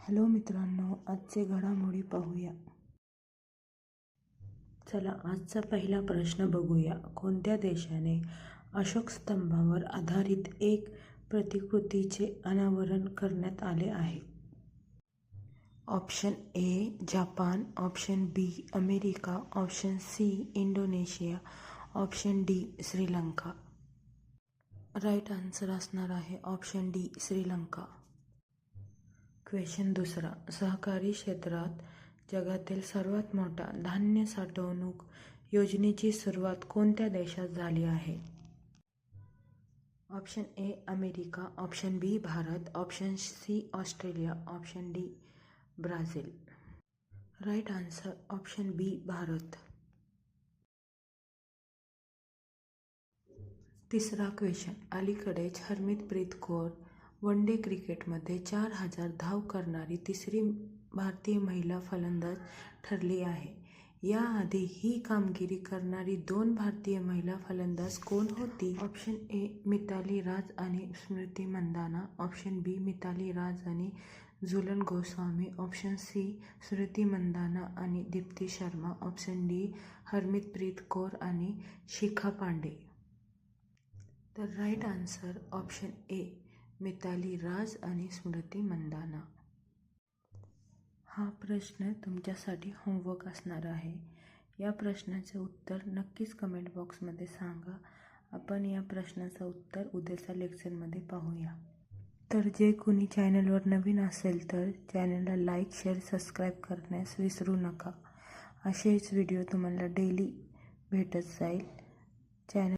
Hello मित्रांनो, आजचे घडामोडी पाहूया. चला आजचा पहिला प्रश्न बघूया. कोणत्या देशाने अशोक स्तंभावर आधारित एक प्रतिकृतीचे अनावरण करण्यात आले आहे? Option A Japan, option B America, option C Indonesia, option D Sri Lanka. Right answer असणार आहे ऑप्शन डी श्रीलंका. क्वेश्चन दुसरा. सहकारी क्षेत्रात जगातील सर्वात मोठ्या धान्य साठवणूक योजनेची सुरुवात कोणत्या देशात झाली आहे? Option A America, option B Bharat, option C Australia, option D Brazil. Right answer option B Bharat. तिसरा क्वेश्चन. अलीकडेच हरमितप्रीत कौर वन डे क्रिकेटमध्ये 4000 धाव करणारी तिसरी भारतीय महिला फलंदाज ठरली आहे. याआधी ही कामगिरी करणारी 2 भारतीय महिला फलंदाज कोण होती? ऑप्शन ए मिताली राज आणि स्मृती मंदाना, ऑप्शन बी मिताली राज आणि झुलन गोस्वामी, ऑप्शन सी स्मृती मंदाना आणि दीप्ती शर्मा, ऑप्शन डी हरमितप्रीत कौर आणि शिखा पांडे. तर right answer option A Mithali Raj आणि स्मृती मंदाना. हा प्रश्न तुमच्यासाठी होमवर्क असणार आहे. या प्रश्नाचे उत्तर नक्कीच कमेंट बॉक्समध्ये सांगा. आपण या प्रश्नाचं उत्तर उद्याच्या लेक्चरमध्ये पाहूया. तर जे कोणी चॅनलवर नवीन असेल तर चॅनलला लाईक, शेअर, सबस्क्राईब करण्यास विसरू नका. असेच व्हिडिओ तुम्हाला डेली भेटत जाईल. चॅनल